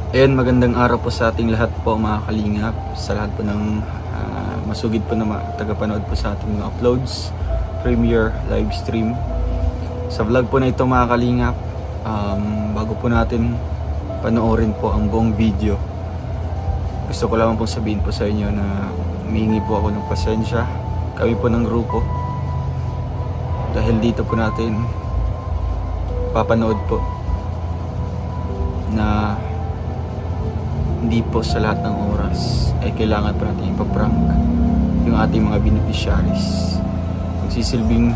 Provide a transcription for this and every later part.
Ayan, magandang araw po sa ating lahat po mga kalingap. Sa lahat po ng masugid po na tagapanood po sa ating mga uploads, premiere, live stream. Sa vlog po na ito mga kalingap, bago po natin panoorin po ang buong video, gusto ko lang po sabihin po sa inyo na humingi po ako ng pasensya. Kami po ng grupo, dahil dito po natin papanood po na hindi po sa lahat ng oras ay kailangan po natin ipaprank yung ating mga beneficiaries. Magsisilbing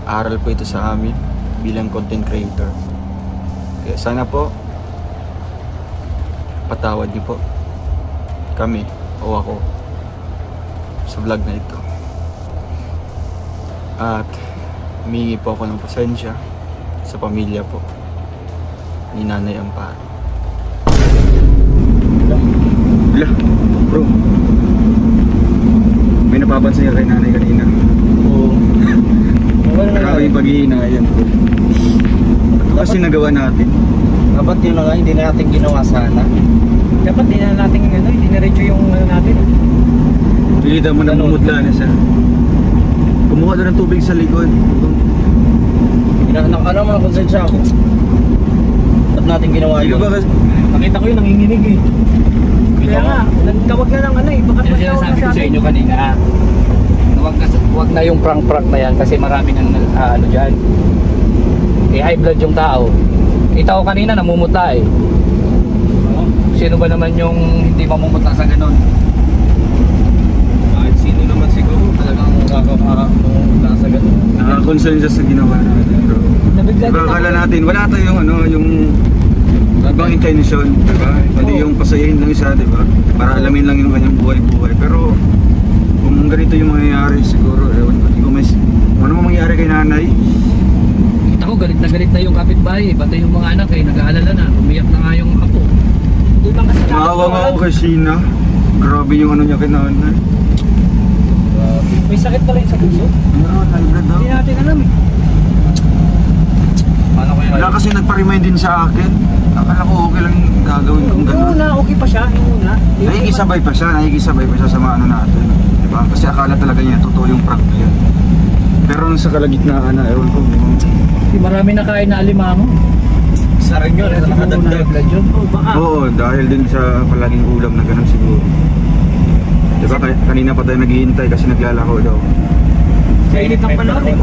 aral po ito sa amin bilang content creator. Kaya sana po patawad niyo po kami o ako sa vlog na ito. At humingi po ako ng pasensya sa pamilya po ni Nanay Amparo. Wala, bro, may napapansin ka kay nanay kanina. Oo. Grabe yung pag-iinayan po. Ano kasi nagawa natin? Dapat yun na nga, hindi na natin ginawa sana. Dapat hindi na natin diniretso yung natin. Pilita mo na mumudla na siya. Kumuha doon ng tubig sa likod. Ano mo na konsensya ako. Ba't natin ginawa yun? Nakita ko yun, nanginginig eh. Kaya nga, nagtawag na ng ano eh. Baka sabi ko sa inyo kanina, wag na yung prank-prank na yan kasi maraming ano dyan. High blood yung tao. Kita ko kanina namumutla eh. Sino ba naman yung hindi mamumutla sa ganun? Kahit sino naman siguro talagang mamumutla sa ganun. Nakakonsensya siya sa ginawa natin, bro. Akala natin, wala tayong ano, yung ibang intention, diba? Hindi yung pasayahin lang siya, diba? Para alamin lang yung kanyang buhay-buhay. Pero kung ganito yung mangyayari siguro, ewan ko, hindi ko may... Ano mo mangyayari kay nanay? Kita ko galit na yung kapitbahay, pati yung mga anak eh, nag-aalala na, umiyak na nga yung apo. Maawa nga ako kay Sheena. Grabe yung ano niya kay nanay. May sakit pala yung sa puso? Ano, hybrid daw. Hindi natin alam eh. Paano kaya? Wala kasi nagpa-remind din sa akin. Akala ko okay lang yung gagawin kong Yung gano'n. una, okay pa siya. Yung una. Nakikisabay pa siya sa mga ano natin. Diba? Kasi akala talaga niya totoo yung prank na yun. Pero nung sa kalagitnaan na, ewan ko. Marami na kain na alimango. Isa rin yun, nakadagdag. Oo, dahil din sa palaging ulam na gano'n siguro. Diba kanina pa tayo naghihintay kasi naglalako daw. Sa init ng panahon eh.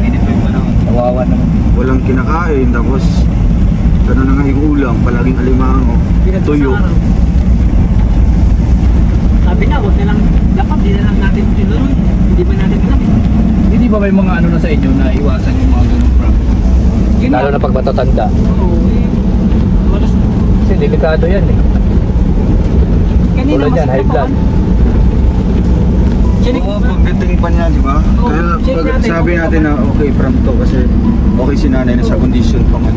Init pa yung panahon. Kawawa naman. Walang kinakain, tapos gano'n na nga yung ulam, palaging alimango, tuyo. Sabi na, huwag na lang, dapat di na lang natin tinuloy. Hindi ba natin alam eh. Hindi ba may mga ano na sa inyo na iwasan yung mga ganung prank? Lalo na pag matatanda. Oo eh. Malas. Kasi delikado yan eh. Kanina Tulad yan, high blood. Oo, pagdating pa niya, di ba? Oo, Kaya check pag natin sabi kung natin na okay, prank to kasi okay si nanay na sa condition pa man.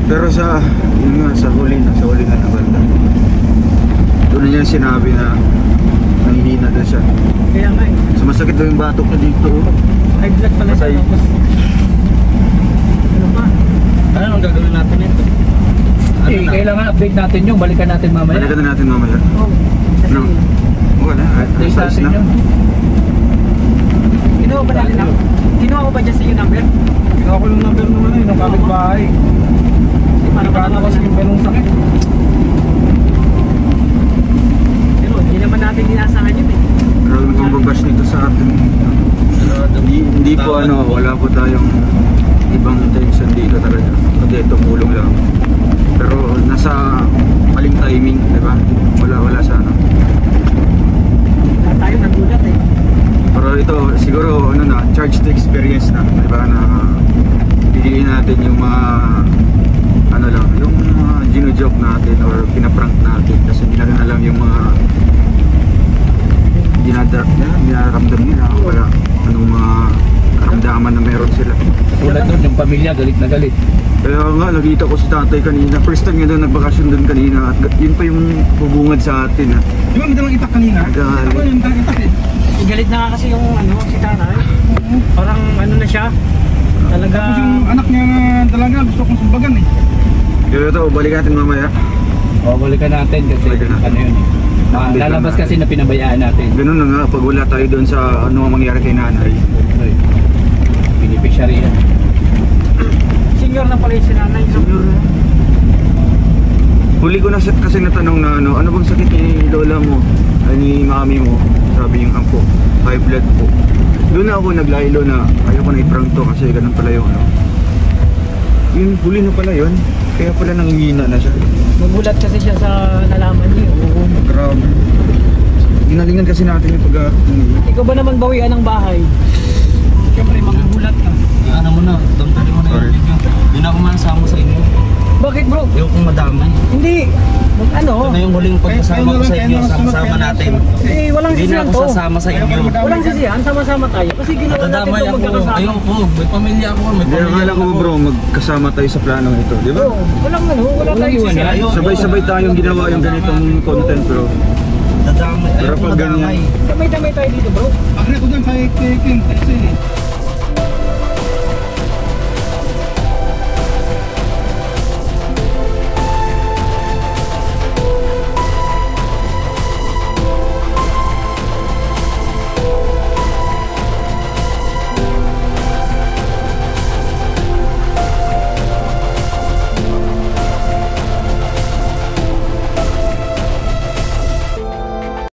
Pero sa, yun nga, sa huli na naman. Doon na niya sinabi na nangihina na siya. Kaya nga eh. Sumasakit daw yung batok na dito. High blood pala siya. Patay. Tapos, ano pa? Ano ang gagawin natin ito? Kailangan update natin yung balikan natin mamaya. Balikan na natin mamaya. Oo. Kasi, No. Wala, Update size natin na. yun. kinuha ba natin ako? Kinuha ko ba dyan sa yung number? Kinuha ko yung number nung ano eh, nung kapitbahay. Kasi parang Nagkano kasi yung ganung sakit. pero hindi naman natin inasahan yun eh. Grabe kong babash nito sa atin. Hindi po ano, wala po tayong ibang intention dito talaga. Kundi tumulong lang. Pero nasa maling timing, di ba? Wala sa ano. Lahat tayo nagulat eh. Pero ito siguro ano na, charge to experience na, di ba? Na piliin natin yung mga ano lang, yung mga gino-joke natin or pinaprank natin kasi hindi natin alam yung mga dinaramdam nila, wala anong mga karamdaman na meron sila. Tulad doon, yung pamilya galit na galit. Kaya nga, nakita ko si tatay kanina. First time niya doon nagbakasyon doon kanina. At yun pa yung bubungad sa atin. Di ba may dalang itak kanina? Galit. Ako yung dalang itak eh. Galit na nga kasi yung ano, si tatay. Parang ano na siya. Talaga. Tapos yung anak niya na dalaga gusto kong sumbagan eh. Kaya ito, balik natin mamaya. O, balikan natin kasi Balikan natin. ano yun eh. Lalabas kasi na pinabayaan natin. Ganun na nga, pag wala tayo doon sa ano ang mangyari kay nanay. Beneficiary yan. Senior na pala yung sinanay. Huli ko na kasi natanong na ano bang sakit ni lola mo, ay ni mami mo, sabi yung ampo, high blood po. Doon na ako naglaylo na ayoko na i-prank to kasi ganun pala yung ano. Yun, huli na pala yun, kaya pala nangihina na siya. Magulat kasi siya sa nalaman niyo. Oo, grabe. Ginalingan kasi natin yung pag Ikaw ba naman bawian ng bahay? Siyempre, magugulat ka. Ano mo na, damdali mo na Sorry. yung video. Hindi na ako masama sa inyo. Bakit bro? Ayaw kong madamay. Hindi. Ano? Ito na yung huling pagkasama ko sa inyo, sama-sama natin. Eh, walang Hindi na sisihan ako to. sasama sa inyo. Walang sisihan, sama-sama tayo. Kasi ginawa natin Nadamay ito ako. magkakasama. Ayaw ko. May pamilya ako. May Hindi, pamilya akala ko ako. bro, magkasama tayo sa planong ito, di ba? Oo, walang ano, wala Walang tayong iwan, sisihan. ayaw. Sabay-sabay tayong ginawa yung ganitong content bro. Nadamay. Ayaw Pero ko pag ganyan, madamay. Damay-damay tayo dito bro. Akala ko doon kay King. Kasi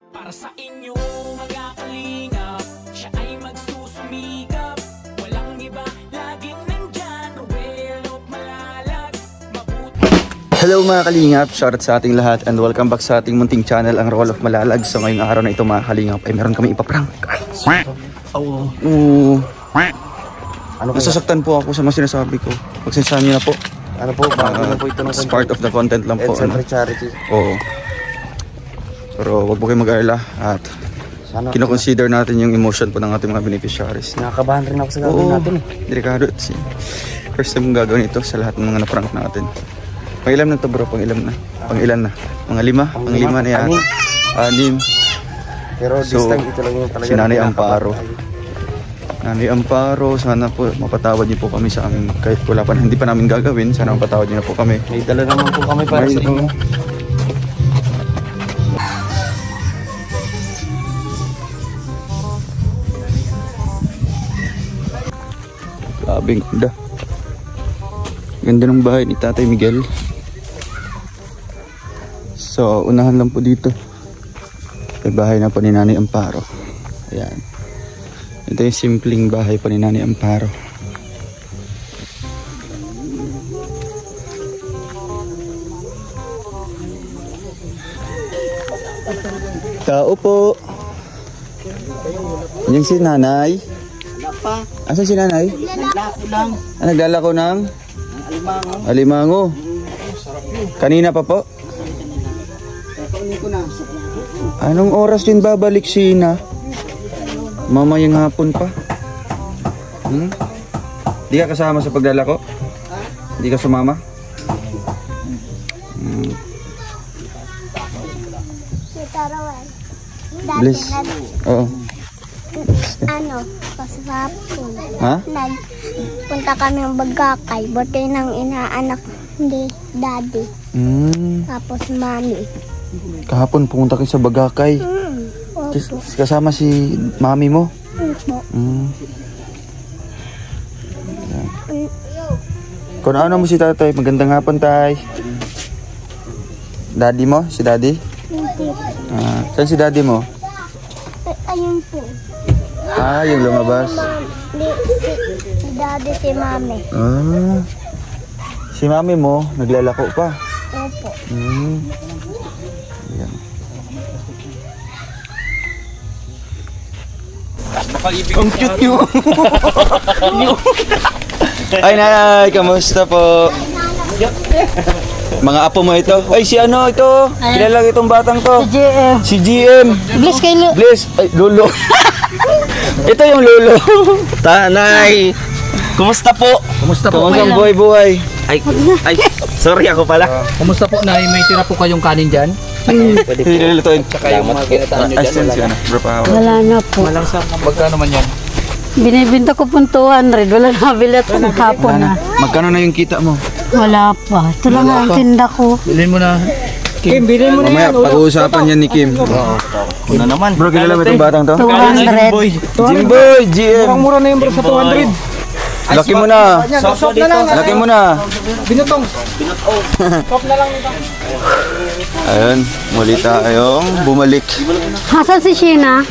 Para sa inyo mga kalingap, siya ay magsusumikap. Walang iba, laging nandyan. Ruelo, malalag, mabuti. hello mga kalingap, shoutout sa ating lahat and welcome back sa ating munting channel, ang Roll of Malalag. So ngayong araw na ito mga kalingap ay meron kami ipaprank. Oo. Ano nasasaktan po ako sa mga sinasabi ko. Pagsinsahan niyo na po. Ano po, bago na po ito ng As part of the content lang po. Siyempre charity. Oo. Pero wag po kayo mag-alala at Sana kino-consider natin yung emotion po ng ating mga beneficiaries. nakakabahan rin ako sa gagawin Oo, natin eh. delikado. First time kong gagawin ito sa lahat ng mga na-prank natin. Pang-ilam na to bro, pang-ilam na. Pang-ilan na? Mga lima? Pang-lima na yan. Anim. Pero this So, time ito lang yung talaga. si Nanay nakakabahan Amparo. tayo. Nanay Amparo, sana po mapatawad niyo po kami sa amin. Kahit wala pa, hindi pa namin gagawin, sana mapatawad niyo na po kami. May dala naman po kami para sa inyo. Grabe, ang ganda. Ganda ng bahay ni Tatay Miguel. So, unahan lang po dito. May bahay na po ni Nanay Amparo. Ayan. Ito yung simpleng bahay po ni Nanay Amparo. Tao po. Yan si Nanay. Asan si Nanay? Naglalako lang. Naglalako ng Alimango. alimango. Kanina pa po? Kunin ko na. Anong oras din babalik si Ina? Mamayang hapon pa. Di ka kasama sa paglalako? Di ka sumama? Bless. Oo. Ano, pasapon. Ha? Nagpunta kami ng Bagakay. Buti nang inaanak ni daddy. Tapos mami. Kahapon pumunta kayo sa Bagakay. Opo. Kasama si mami mo? Opo. Kung ano mo si tatay, magandang hapon tay. Daddy mo? Si daddy? Hindi. Saan si daddy mo? Ayun po. Yung lumabas. Si daddy, si mami. Si mami mo, naglalako pa. Opo. Ayan. Ang cute nyo! Ay nanay, kamusta po? Mga apo mo ito? Ay si ano ito? Kilala ko itong batang to? Si GM. Si GM. Bless kay Bless. Ay, Lolo. Ito yung Lolo. Tanay! Kumusta po? Kumusta po? Kamusta ang buhay-buhay? Ay, sorry ako pala. Kumusta po na may tira po kayong kanin dyan? Pwede Hindi po. nilulutuin. Tsaka yung mga ginataan nyo Ay, dyan. si ano? Bro, pa ako. Wala na po. Magkano man yan? Binibinta ko po 200. Wala na mabili at hapon na. Magkano na yung kita mo? Wala pa. Ito lang ang tinda ko. Bilhin mo na. Kim, bilhin mo na Mamaya, yan. Ulo. pag-uusapan yan ni Kim. Una naman. Bro, kilala mo itong batang to? 200. Jimboy, GM. Murang-mura na yun bro sa 200. Laki mo na. Yan, soft na lang. Laki mo na. Binutong. Soft na lang nito. Ayun, muli tayong bumalik. Hasan si Sheena?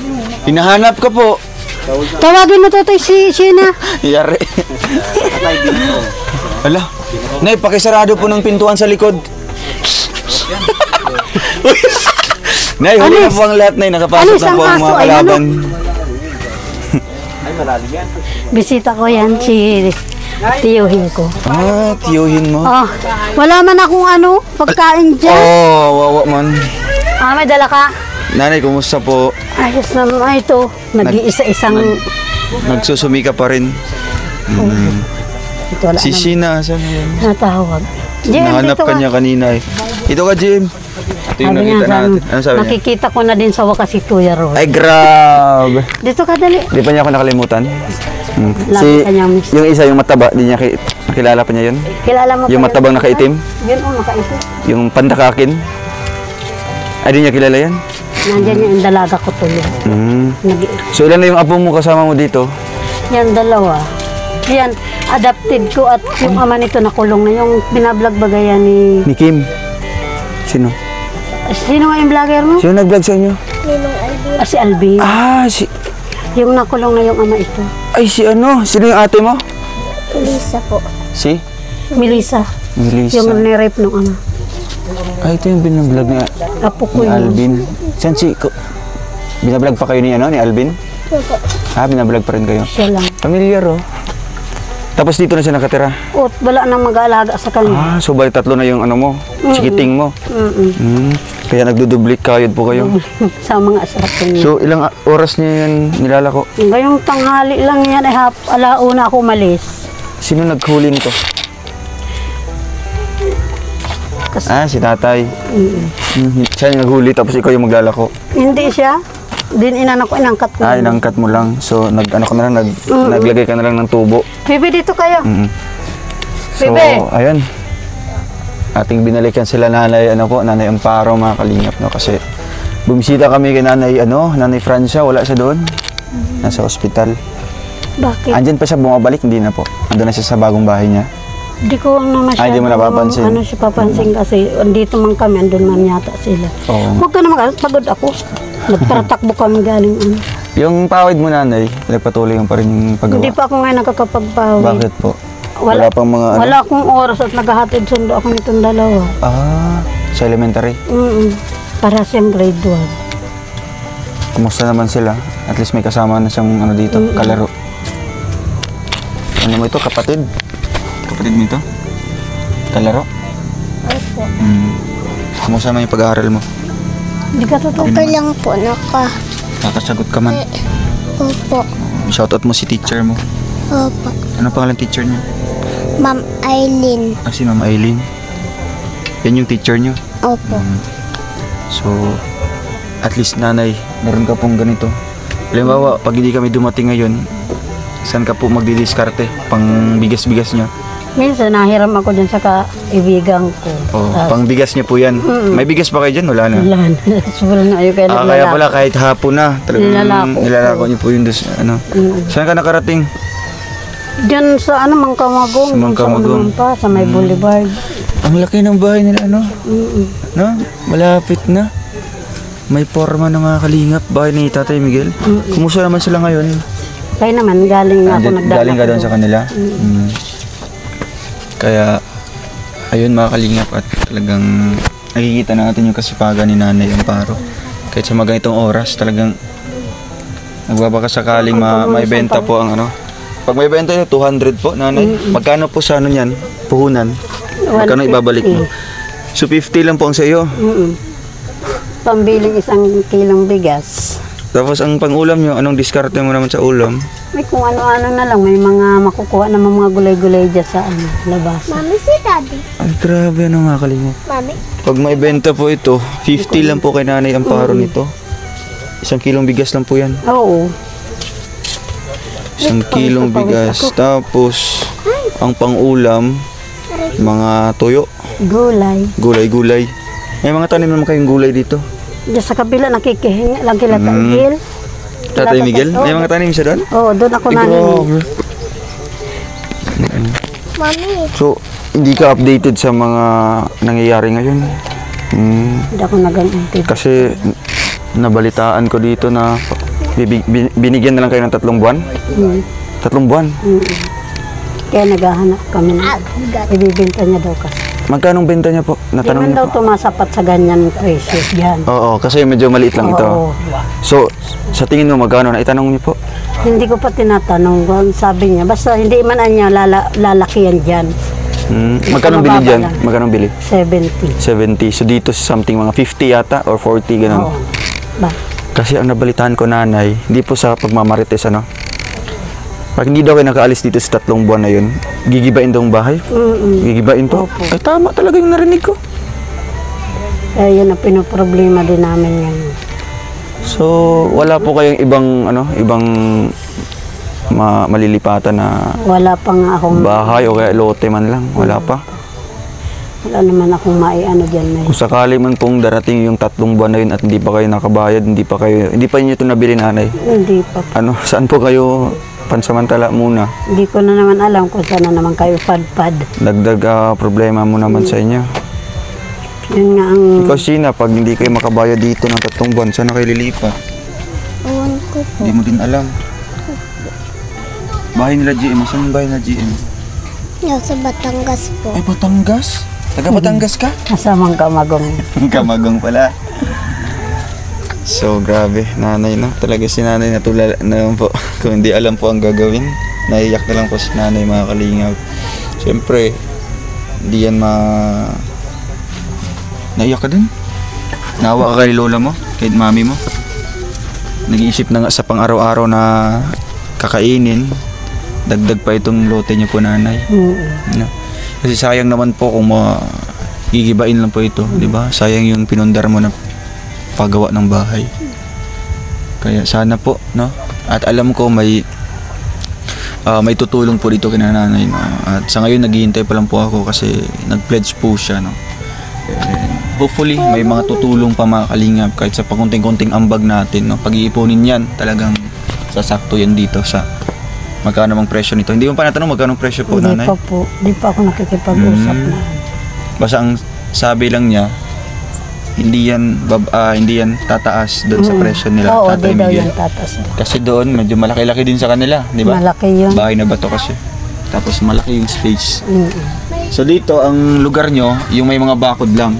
Hinahanap ka po. Tawagin mo to si Sheena. Yari. Ala. Nay, pakisarado po ng pintuan sa likod. Nay, huli na po ang lahat, Nay. Nakapasok na po ang mga kalaban. Bisita ko yan, si tiyuhin ko. Ah, tiyuhin mo. Oh, wala man akong pagkain dyan. Oh, wawa man. May dala ka? Nanay, kumusta po? Ayos naman ito. Nag-iisa-isang... Nagsusumika pa rin. Ito wala Si naman. Sheena, saan na yan? Natawag. Jim, Nahanap dito ka niya kanina eh. Ito ka, Jim. Ito yung Sabi niya, nakita natin. Ano sabi niya? nakikita ko na din sa wakas si Kuya Roy. Ay, grabe. Dito ka dali. Di pa niya ako nakalimutan. Lagi ka niyang miss. Yung isa, yung mataba, di niya nakilala pa niya yun? Kilala mo Yung pa matabang nakaitim? Yun nakaitim. Yung pandakakin? Ay, di niya kilala yan? Nandiyan yung dalaga ko to yun. So, ilan na yung apo mo kasama mo dito? Yan, dalawa. Yan, adopted ko at yung ama nito nakulong na yung binablog bagay yan ni... Ni Kim. Sino? Sino nga yung vlogger mo? Sino nag-vlog sa inyo? Si Alvin. Ah, si... Yung nakulong na yung ama ito. Ay, si ano? Sino yung ate mo? Lisa po. Si? Melissa. Melissa. Yung nirape ng ama. Ay, ito yung binablog ni Apo ko ni yun. Alvin. Saan si... Binablog pa kayo ni Alvin? Ah, binablog pa rin kayo. Siya lang. Familiar, oh. Tapos dito na siya nakatira. At wala nang mag-aalaga sa kanya. Ah, so bali tatlo na yung ano mo, chikiting mo. Kaya nagdudublik kayod po kayo. Sa mga asarap niya. So ilang oras niya yan nilalako? Ngayong tanghali lang yan, alauna ako umalis. Sino naghuli nito? Si tatay. Siya yung naghuli tapos ikaw yung maglalako. Hindi siya. Inangkat ko. Inangkat mo lang. So naglagay ka na lang ng tubo. Bibi, dito kayo. So, Bebe. ayun. Ating binalikan sila Nanay Amparo, mga kalingap, no? Kasi bumisita kami kay Nanay Francia, wala siya doon. Nasa ospital. Bakit? Andyan pa siya, bumabalik, hindi na po. Andun na siya sa bagong bahay niya. Hindi ko na masyado. Hindi mo napapansin? Siya papansin kasi andito man kami, andun man yata sila. Oo. Huwag ka na pagod ako. Nagpatakbo kami galing Yung pawid mo, Nanay, nagpatuloy yung pa rin yung paggawa. Hindi pa ako ngayon nakakapagpawid. Bakit po? Wala pang mga Wala akong oras at naghahatid sundo ako nitong dalawa. Sa elementary. Para siyang grade 1. Kumusta naman sila? At least may kasama na siyang dito, kalaro. Ano mo ito, kapatid? Kapatid mo ito? Kalaro? Opo. Kumusta naman yung pag-aaral mo? Hindi ka totoo. Okay lang po, Kakasagot ka man. Opo. Shoutout mo si teacher mo. Opo. Ano pangalan teacher niyo? Ma'am Aileen. Si Ma'am Aileen. Yan yung teacher niyo. Opo. So, at least Nanay, meron ka pong ganito. Halimbawa, pag hindi kami dumating ngayon, saan ka po magdidiskarte? Pang bigas-bigas niyo? Minsan nahiram ako dyan sa kaibigan ko. Pang bigas niyo po yan. May bigas pa kayo dyan? Wala na. Wala na. Sobrang ayaw kaya Kaya pala kahit hapon na, talagang Nilalako. nilalako niyo po yun. Saan ka nakarating? Diyan sa Mangkamagong. Sa Mangkamagong. Sa may Boulevard. Ang laki ng bahay nila, no? Malapit na. May forma ng mga kalingap. Bahay ni Tatay Miguel. Kumusta naman sila ngayon? Kaya naman, galing ako nagdala. Galing ka doon sa kanila? Kaya, ayun mga kalingap, at talagang nakikita natin yung kasipagan ni Nanay Amparo. Kahit sa mga ganitong oras, talagang nagbabakasakaling maibenta po ang Pag may benta nyo, 200 po, Nanay. Magkano po sa niyan? Puhunan? Magkano ibabalik mo? So 50 lang po ang sa iyo. Pambiling 1 kilong bigas. Tapos ang pang-ulam nyo, anong diskarte mo naman sa ulam? May kung ano-ano na lang. May mga makukuha na mga gulay-gulay dyan sa labas. Mami, si Daddy. Ay, grabe, mga kalingap. Mami. Pag may benta po ito, 50 lang po kay Nanay Amparo nito. 1 kilong bigas lang po yan. Oo. 1 kilong bigas. Tapos, ang pang-ulam, mga toyo. Gulay. Gulay-gulay. May mga tanim naman kayong gulay dito. Diyan sa kabila, nakikihinga lang kila Mm. Miguel. Tatay Miguel, may mga tanim siya doon? Oo, doon ako Ay, nanin. grabe. Mami, So, hindi ka updated sa mga nangyayari ngayon? Hindi ako nag-antid. Kasi nabalitaan ko dito na binigyan na lang kayo ng 3 buwan? 3 buwan? Kaya naghahanap kami na ibibenta niya daw kasi. Magkano benta niya po? Hindi Natanong man niyo daw po? tumasapat sa ganyan presyo yan. Oo, kasi medyo maliit lang ito. Oo. So, sa tingin mo magkano na itanong niyo po? Hindi ko pa tinatanong kung sabi niya. Basta hindi man niya lalaki yan dyan. Magkano bili mababa dyan? lang. Magkano bili? 70. 70. So dito something mga 50 yata or 40 ganun. Oo. Ba? Kasi ang nabalitaan ko nanay, hindi po sa pagmamarites ano. Pag hindi daw kayo nakaalis dito sa 3 buwan na yun, gigibain daw ang bahay? Gigibain to? Opo. Ay tama talaga yung narinig ko. Eh, yun ang pinoproblema din namin yan. So wala po kayong ibang malilipatan na Wala pa nga akong, bahay o kaya lote man lang? Wala pa? wala naman akong maiano dyan na Kung sakali man pong darating yung 3 buwan na yun at hindi pa kayo nakabayad, hindi pa niyo ito nabili nanay. Hindi pa. Saan po kayo pansamantala muna? Hindi ko na naman alam kung saan na naman kayo padpad. Dagdag problema mo naman sa inyo. Yun nga ang... Ikaw, Sheena, pag hindi kayo makabayad dito ng 3 buwan, saan na kayo lilipat? ewan ko po. Hindi mo din alam. Bahay nila GM. Saan yung bahay nila GM? Nasa Batangas po. Ay, Batangas? Taga Batangas ka? Kasamang kamagong. Kamagong pala. So, grabe. Nanay, no? Talaga si nanay natulala na po. Kung hindi alam po ang gagawin, naiyak na lang po si nanay, mga kalingap. Siyempre, hindi yan naiyak ka din? Naawa ka kay lola mo? Kay mami mo? Nag-iisip na nga sa pang-araw-araw na kakainin. Dagdag pa itong lote niyo po, nanay. No? Kasi sayang naman po kung gigibain lang po ito, di ba? Sayang yung pinundar mo na paggawa ng bahay. Kaya sana po, no? At alam ko may tutulong po dito kay nanay, no? At sa ngayon naghihintay pa lang po ako kasi nag-pledge po siya, no? And hopefully may mga tutulong pa, mga kalingap, kahit sa pakunting-kunting ambag natin, no? Pag-iipunin yan, talagang sasakto yan dito sa magkano mang presyo nito. Hindi mo pa natanong magkano presyo po, Hindi nanay? pa po. Hindi pa ako nakikipag-usap na. Basta ang sabi lang niya, hindi yan tataas doon sa presyo nila, Oo, Tatay di daw Miguel. yan tatas. Kasi doon medyo malaki-laki din sa kanila, di ba? Malaki yun. Bahay na bato kasi. Tapos malaki yung space. So dito ang lugar nyo, yung may mga bakod lang.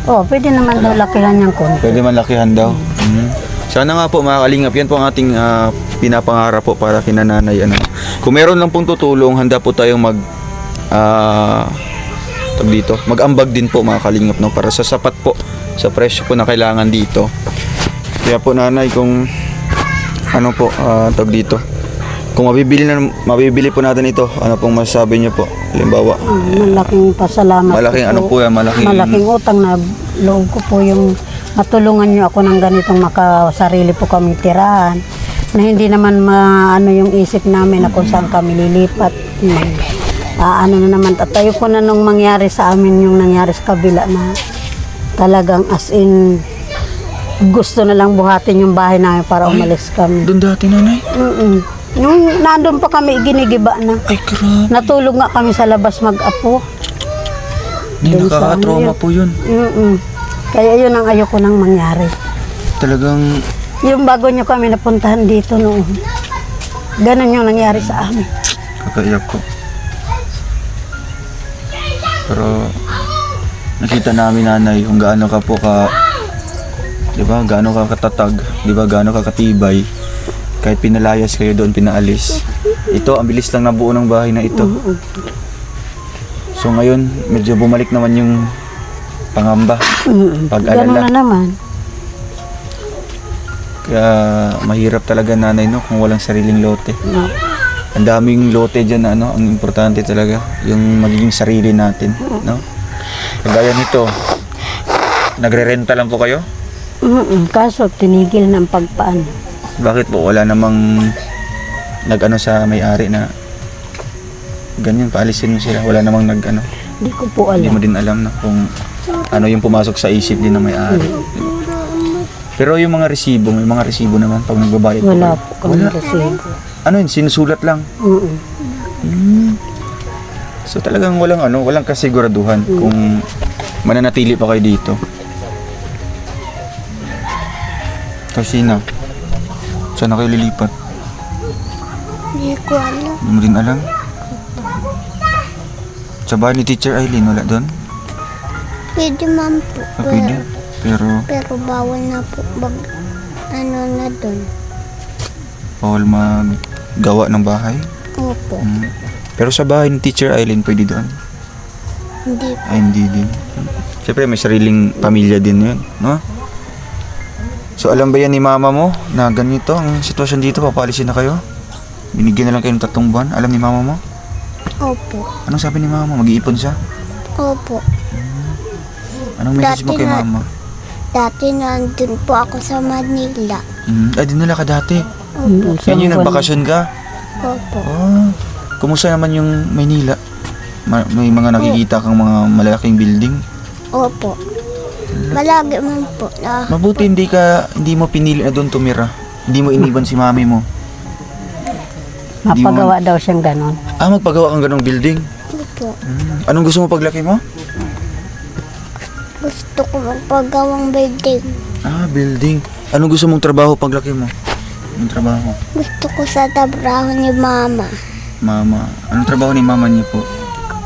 Oh, pwede naman daw lakihan niyang konti. Pwede man lakihan daw. Sana nga po, mga kalingap, yan po ang ating pinapangarap po para kinananay. Kung meron lang pong tutulong, handa po tayong mag-ambag din po, mga kalingap, no, para sa sapat po sa presyo po na kailangan dito. Kaya po, nanay, kung kung mabibili po natin ito, ano pong masasabi niyo po? Halimbawa, Malaking pasalamat malaking po. Malaking utang na loob ko po yung matulungan niyo ako ng ganitong makasarili po kaming tirahan. Na hindi naman maano yung isip namin na kung saan kami lilipat. Na naman, tatayo ko na nung mangyari sa amin yung nangyari sa kabila na talagang as in gusto na lang buhatin yung bahay namin para umalis kami. Doon dati, nanay? Nung nandun pa kami, ginigiba na. Ay, grabe. Natulog nga kami sa labas mag-apo. Dun sa Nakaka-trauma ano po yun. Kaya yun ang ayoko nang mangyari. Talagang Yung bago nyo kami napuntahan dito noon. Ganon yung nangyari sa amin. kakaiyak ko. Pero nakita namin, nanay, kung gaano ka po di ba, gaano ka katatag, di ba, gaano ka katibay. Kahit pinalayas kayo doon, pinaalis. Ito, ang bilis lang nabuo ng bahay na ito. So ngayon, medyo bumalik naman yung pangamba, Ganon pag-alala. na naman. Kaya mahirap talaga, nanay, no, kung walang sariling lote. Ang daming lote dyan na ang importante talaga, yung magiging sarili natin, no? Kagaya nito, nagre-renta lang po kayo? Kaso tinigil ng pagpaan. Bakit po? Wala namang sa may-ari na ganyan, paalisin mo sila. Wala namang Hindi ko po hindi alam. mo din alam na kung ano yung pumasok sa isip din ng may-ari. Pero yung mga resibo, may mga resibo naman pag nagbabayad po Wala kayo? po kami resibo. Ano yun, sinusulat lang? So talagang walang kasiguraduhan kung mananatili pa kayo dito. Karsina, saan na kayo lilipat? Hindi ko alam. Hindi mo rin alam? Sa bahay ni Teacher Eileen, wala doon? Pwede man po. Pwede. Pero bawal na po. Na doon. Bawal maggawa ng bahay? Opo. Pero sa bahay ni Teacher Eileen, pwede doon? Hindi po. Ay, hindi din. Siyempre, may sariling pamilya din yun, no? So, alam ba yan ni mama mo na ganito ang sitwasyon dito, papalisin na kayo? Binigyan na lang kayo ng 3 buwan. Alam ni mama mo? Opo. Anong sabi ni mama? Mag-iipon siya? Opo. Anong message mo kay mama? Dati nandun po ako sa Manila. Ay, dinala ka dati. Yan yung nagbakasyon ka? Opo. Oh, kumusta naman yung Maynila? May mga nakikita kang mga malalaking building? Opo. Malagi man po. Mabuti hindi mo pinili na doon tumira. Hindi mo iniban si mami mo. Mapagawa daw siyang ganon. Magpagawa kang ganong building? Opo. Anong gusto mo paglaki mo? Gusto ko magpagawang building. Building. Anong gusto mong trabaho paglaki mo? Anong trabaho? Gusto ko sa trabaho ni Mama. Mama. Anong trabaho ni mama niyo po?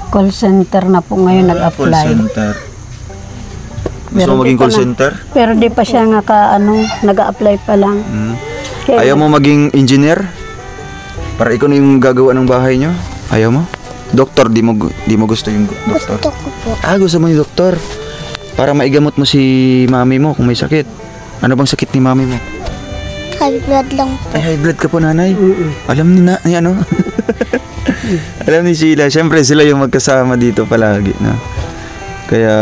Call center na po ngayon Call nag-apply. center. Gusto Pero mo maging di pa call na- center? Pero di pa siya nag-a-apply pa lang. Kaya- Ayaw mo maging engineer? Para ikaw na yung gagawa ng bahay nyo? Ayaw mo? Doktor, di mo gusto yung doktor? Gusto ko po. Gusto mo yung doktor? Para maigamot mo si mami mo kung may sakit. Ano bang sakit ni mami mo? High blood lang po. Ay, high blood ka po, nanay. Alam ni ano? Alam ni Sheila. Siyempre, sila yung magkasama dito palagi. Na? Kaya,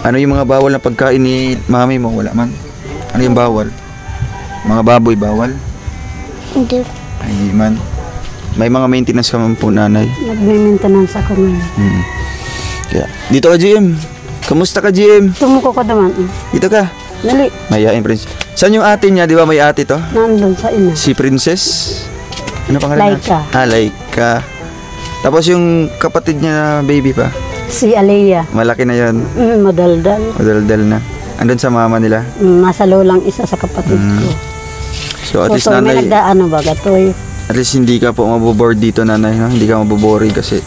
ano yung mga bawal na pagkain ni mami mo? Wala man. Ano yung bawal? Mga baboy bawal? Hindi. Ay, hindi man. May mga maintenance ka man po, nanay. Nagme-maintenance ako ngayon. Kaya, dito ka, GM. Kamusta ka, GM? Tumuko ko naman. Dito ka. Dali. Mayayain, Prince. Saan yung ate niya? Di ba may ate to? Nandun sa ina. Si Princess? Ano pangalan Laika. niya? Laika. Tapos yung kapatid niya na baby pa? Si Alea. Malaki na yan. Madaldal. Madaldal na. Andun sa mama nila. Nasa lolang isa sa kapatid ko. So at least Totoy, may nanay, nagdaano ba? Gatoy. at least hindi ka po maboboard dito, nanay. No? Hindi ka maboboring kasi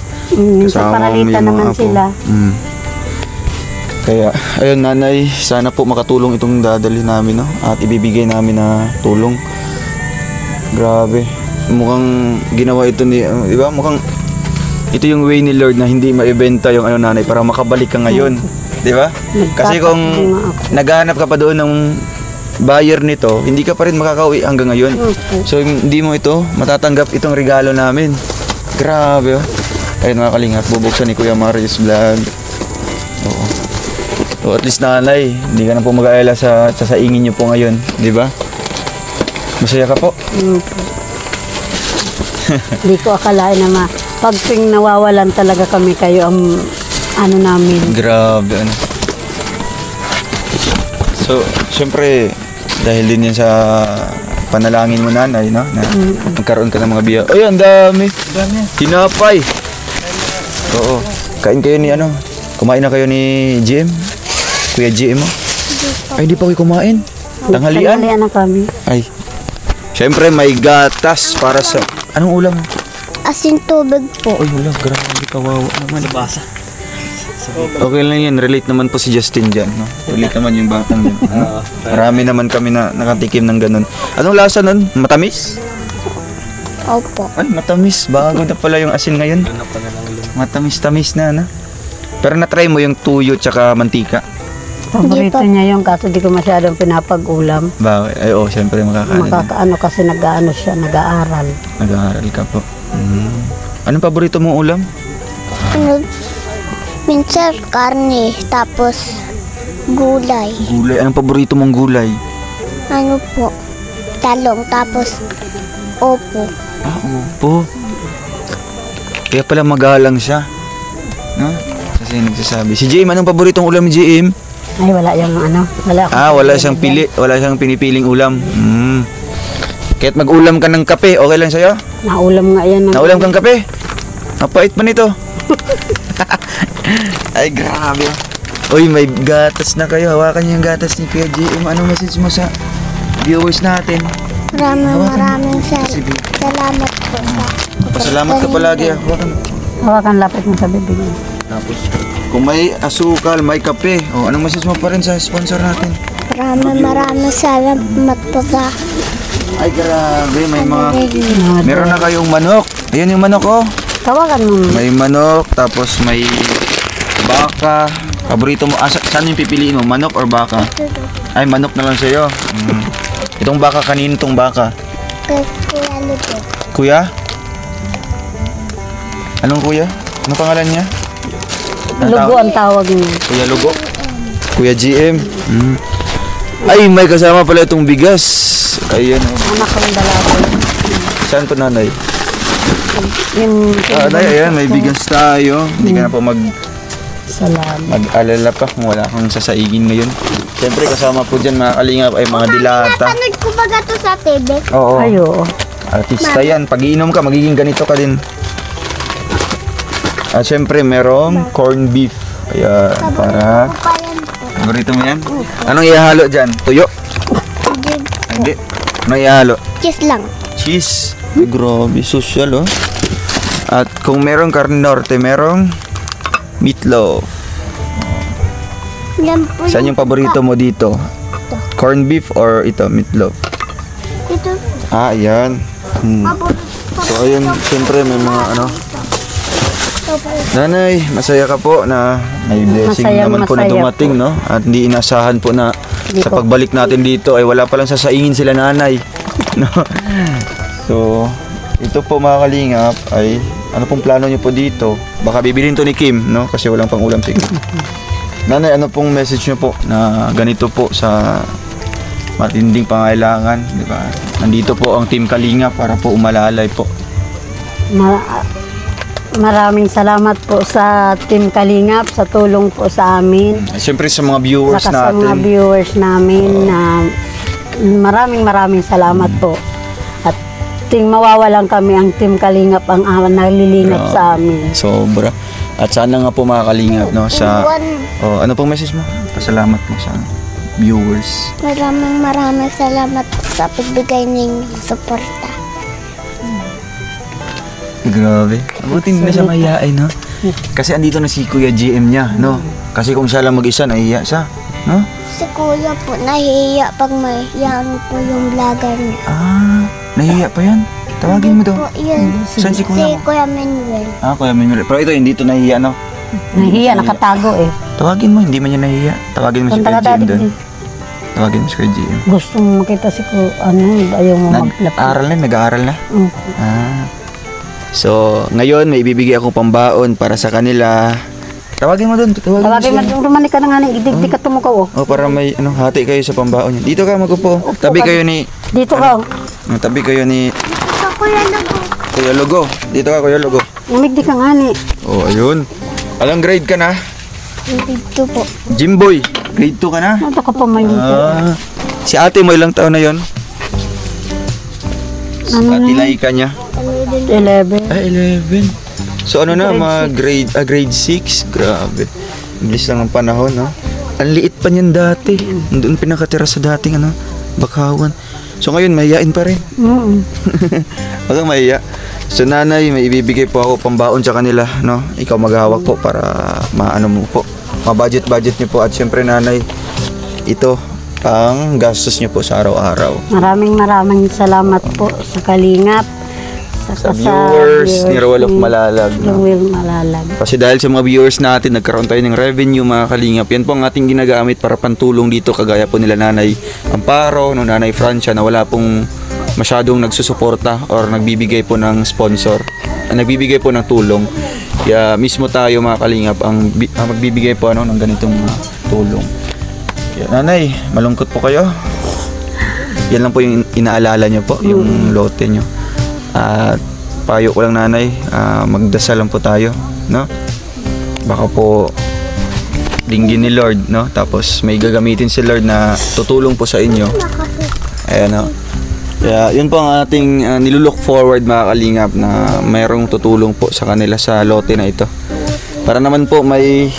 Sa kasama mo paralita yung mga naman apo. sila. Kaya, ayun nanay, sana po makatulong itong dadalhin namin, no? At ibibigay namin na tulong. Grabe. Mukhang ginawa ito ni, di ba? Mukhang ito yung way ni Lord na hindi maibenta yung nanay para makabalik ka ngayon. Di ba? Kasi kung naghahanap ka pa doon ng buyer nito, hindi ka pa rin makakauwi hanggang ngayon. So hindi mo ito matatanggap itong regalo namin. Grabe, oh. Ayun mga kalingap, bubuksan ni Kuya Marius Vlog. Oo. So at least nanay, hindi ka na po mag-aalala sa sasaingin niyo po ngayon, di ba? Masaya ka po? Hindi ko akalain na pag nawawalan talaga kami kayo ang ano namin. Grabe, ano. So, syempre, dahil din yan sa panalangin mo, nanay, no? Na magkaroon ka ng mga biya. Ay, ang dami. Tinapay. Oo. Kain kayo ni ano? Kumain na kayo ni GM? Kuya GM mo? Ay, di pa kayo kumain? Tanghalian? Tanghalian na kami. Ay. Syempre, may gatas para sa... Anong ulam? Asin tubig po. Ay, wala. Grabe, kawawa naman. Sa basa. Okay lang yan. Relate naman po si Justin dyan. No? Relate naman yung batang yun. Ano? Marami naman kami na nakatikim ng ganun. Anong lasa nun? Matamis? Opo. Ay, matamis. Bago na pala yung asin ngayon. Matamis-tamis na, no? Pero na-try mo yung tuyo tsaka mantika. Paborito niya yung kaso di ko masyadong pinapag-ulam. Bakit? Ay, oo, syempre makakaano. Makakaano kasi nag-aano siya, nag-aaral. Nag-aaral ka po. Anong paborito mong ulam? Ano, minsan karne, tapos gulay. Gulay. Anong paborito mong gulay? Ano po, talong, tapos opo. Opo. Kaya pala magalang siya. No? Kasi nagsasabi. Si JM, anong paboritong ulam ni JM? Ay, wala yung ano. Wala akong Wala pili siyang dyan. wala siyang pinipiling ulam. Kahit mag-ulam ka ng kape, okay lang sa'yo? Naulam nga yan. Naulam kang kape? Napait pa nito. Ay, grabe. Uy, may gatas na kayo. Hawakan niyo yung gatas ni Kuya JM. Anong message mo sa viewers natin? Maraming salamat po sa... Pasalamat ka palagi. Hawakan. Hawakan lapit mo sa bibig mo. Tapos, kung may asukal, may kape. Anong message mo pa rin sa sponsor natin? Maraming salamat po sa... Ay, grabe. May mga... Meron na kayong manok. Ayan yung manok, oh. Tawagan mo. May manok, tapos may baka. Paborito mo, saan yung pipiliin mo? Manok or baka? Ay, manok na lang sa'yo. Itong baka, kanino itong baka? Kay Kuya Lugo. Kuya? Anong kuya? Anong pangalan niya? Lugo ang tawag niya. Kuya Lugo? Kuya GM? Ay, may kasama pala itong bigas. Ayan. Anak ko yung dalaga. Saan to, nanay? Yung... Ayan, may bigas tayo. Hindi ka na po Salamat. mag-alala pa kung wala kang sasaigin ngayon. Siyempre, kasama po dyan mga kalingap ay mga dilata. Napanood ko ba gato sa TV? Oo. Ay, oo. Artista yan. Pag iinom ka, magiging ganito ka din. At syempre, merong corned beef. Ayan, para... Paborito mo yan? Anong ihalo dyan? Tuyo? Hindi. Anong ihalo? Cheese lang. Cheese. Ay, grabe, social, oh. At kung merong carne norte, merong meatloaf. Yan po Saan yung paborito mo dito? Corned beef or ito, meatloaf? Ito. Ayan. So, ayun, syempre, may mga ano... Nanay, masaya ka po na may blessing naman po na dumating, no? At hindi inasahan po na sa pagbalik natin dito ay wala palang sasaingin sila nanay. No? So, ito po mga kalingap ay ano pong plano nyo po dito? Baka bibilhin to ni Kim, no? Kasi walang pang ulam si Kim. Nanay, ano pong message nyo po na ganito po sa matinding pangailangan, di ba? Nandito po ang Team Kalingap para po umalalay po. Maraming salamat po sa Team Kalingap sa tulong po sa amin. Siyempre sa mga viewers Saka natin. sa mga viewers namin na maraming salamat po. At mawawalan kami ang Team Kalingap ang naglilingap sa amin. Sobra. At sana nga po mga kalingap, no, sa ano pong message mo? Pasalamat mo sa viewers. Maraming salamat sa pagbigay ninyong suporta. Grabe. Mabuti hindi na siya mahihain, no? Kasi andito na si Kuya GM niya, no? Kasi kung siya lang mag-isa, nahihiya siya, no? Si Kuya po, nahihiya pag may yan po yung vlogger niya. Nahihiya pa yan? Tawagin mo daw. Po, yan. Saan si Kuya mo? Kuya Manuel. Kuya Manuel. Pero ito, hindi ito nahihiya, no? Nahihiya, nakatago eh. Tawagin mo, hindi man niya nahihiya. Tawagin mo si Kuya GM doon. Tawagin mo si Kuya GM. Gusto mo makita si ayaw mo maglapit. Nag-aaral na? Nag-aaral na? So, ngayon may ibibigay akong pambaon para sa kanila. Tawagin mo doon. Tawagin mo doon. Rumani ka na nga ng idig ka tumukaw. Para may hati kayo sa pambaon niya. Dito ka magupo. Tabi kayo ni... Dito ka. Tabi kayo ni... Kuya Lugo. Kuya Lugo. Dito ka, Kuya Lugo. Umigdi ka nga ni. Ayun. Alang grade ka na? Dito po. Jimboy, grade 2 ka na? Ano ka pa may Si ate mo ilang taon na yon? Ate Laika niya? 11. Ay, 11. So ano na, mga grade 6? Grabe. Bilis lang ang panahon, no? Ang liit pa niyan dati. Doon pinakatira sa dating, Bakawan. So ngayon, mahiyain pa rin. Wag kang mahiya. So nanay, may ibibigay po ako pambaon sa kanila, no? Ikaw maghahawak po para maano mo po. Ma-budget niyo po. At syempre nanay, ito ang gastos niyo po sa araw-araw. Maraming salamat po sa Kalingap. Sa viewers ni Roel of Malalag. Roel Malalag. Kasi dahil sa mga viewers natin, nagkaroon tayo ng revenue mga kalingap. Yan po ang ating ginagamit para pantulong dito. Kagaya po nila Nanay Amparo, no, Nanay Francia na wala pong masyadong nagsusuporta or nagbibigay po ng sponsor. Nagbibigay po ng tulong. Kaya mismo tayo mga kalingap ang magbibigay po ng ganitong tulong. Kaya, Nanay, malungkot po kayo. Yan lang po yung inaalala nyo po, yung lote nyo. At payo ko lang nanay, magdasal lang po tayo, no? baka po dinggin ni Lord, no? Tapos may gagamitin si Lord na tutulong po sa inyo. Ayan, no? Kaya yun po ang ating nilulook forward, mga kalingap, na mayroong tutulong po sa kanila sa lote na ito. Para naman po may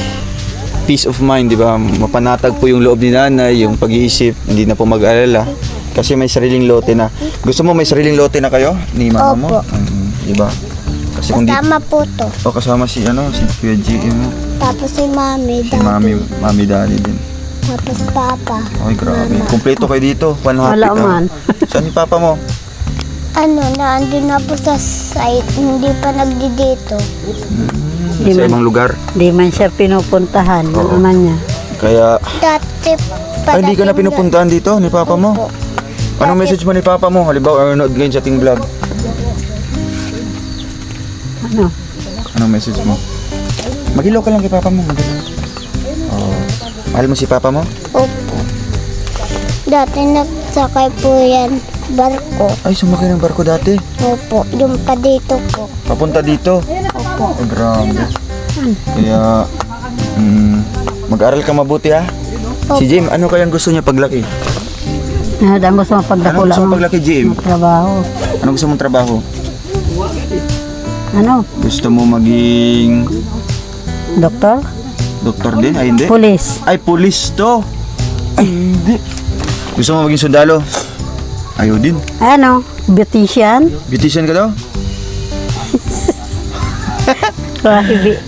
peace of mind, di ba? Mapanatag po yung loob ni nanay, yung pag-iisip, hindi na po mag-alala. Kasi may sariling lote na. Gusto mo may sariling lote na kayo ni mama mo? Opo. Di ba? Kasi kung Kasama po to. o kasama si si Kuya GM mo. Tapos si Mami, Si Daddy. Mami Daddy din. Tapos Papa. Ay, grabe. Kumpleto kayo dito. One Wala happy man. Saan yung papa mo? Naandun na po sa site. Hindi pa nagdi-dito. Di Sa man, ibang lugar. di man siya pinupuntahan ng Oo. ama niya. Kaya, Dati pa. hindi ka na pinupuntahan dito ni papa mo? Opo. Anong message mo ni papa mo? Halimbawa, Arnold ngayon sa ating vlog. Ano? Anong message mo? Magilaw ka lang kay papa mo. Magilaw. Oh. Mahal mo si papa mo? Opo. Dati nagsakay po yan barko. Ay, sumakay ng barko dati. Opo. Yung pa dito po. Papunta dito. Opo. Ay, grabe. Kaya, mag-aral ka mabuti, ha? Si Jim, ano kayang gusto niya paglaki? Ang gusto mo Ano pagdakula gusto mo mo. paglaki, Jim? Trabaho. Ano gusto mong trabaho? Ano? Gusto mo maging Doktor? doktor din? Ay, hindi? Pulis? Ay, pulis to. Ay, hindi. Gusto mo maging sundalo? Ayaw din. Ano? Beautician? Beautician ka daw? Grabe.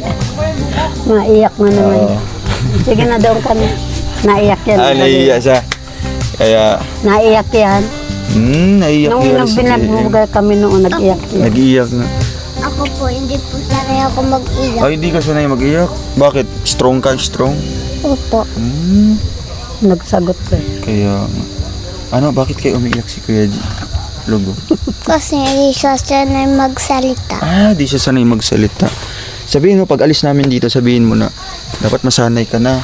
Naiyak na naman. Sige na doon kami. Naiyak yan. Naiiyak siya. Kaya, Naiyak yan. naiiyak Nung niya si JM. binagbugay kami noon, nag-iyak yan. Nag-iiyak na. Ako po, hindi po sanay ako mag-iyak. Ay, hindi ka sanay mag-iyak. Bakit? Strong ka? Strong? Opo. Nagsagot ko. Kaya, bakit kayo umiiyak si Kuya G? Logo. Kasi hindi siya sanay magsalita. Di siya sanay magsalita. Sabihin mo, pag alis namin dito, sabihin mo na, dapat masanay ka na.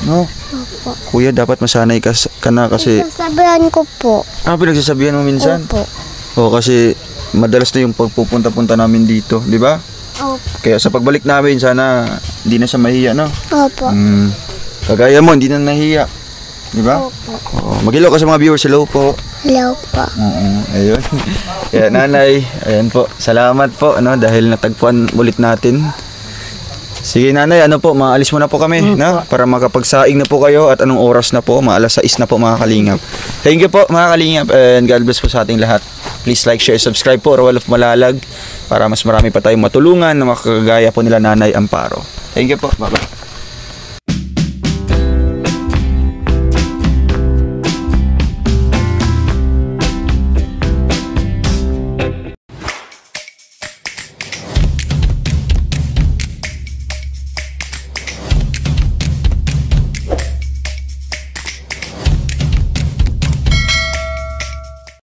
No? Opo. Kuya, dapat masanay ka na kasi, Sasabihan ko po. pinagsasabihan mo minsan? Opo. Oo, kasi madalas na yung pagpupunta-punta namin dito, di ba? Opo. Kaya sa pagbalik namin, sana hindi na siya mahiya, no? Opo. Kagaya mo, hindi na nahiya. Di ba? Opo. Oo. Mag-hello ka sa mga viewers. Hello po. Hello po. Ayun. Kaya nanay, ayan po. Salamat po, dahil natagpuan ulit natin. Sige nanay, maalis muna po kami, no? Para makapagsaing na po kayo at anong oras na po, maalas 6 na po mga kalingap. Thank you po mga kalingap and God bless po sa ating lahat. Please like, share, subscribe po, Roel of Malalag para mas marami pa tayong matulungan na makakagaya po nila Nanay Amparo. Thank you po. Bye-bye.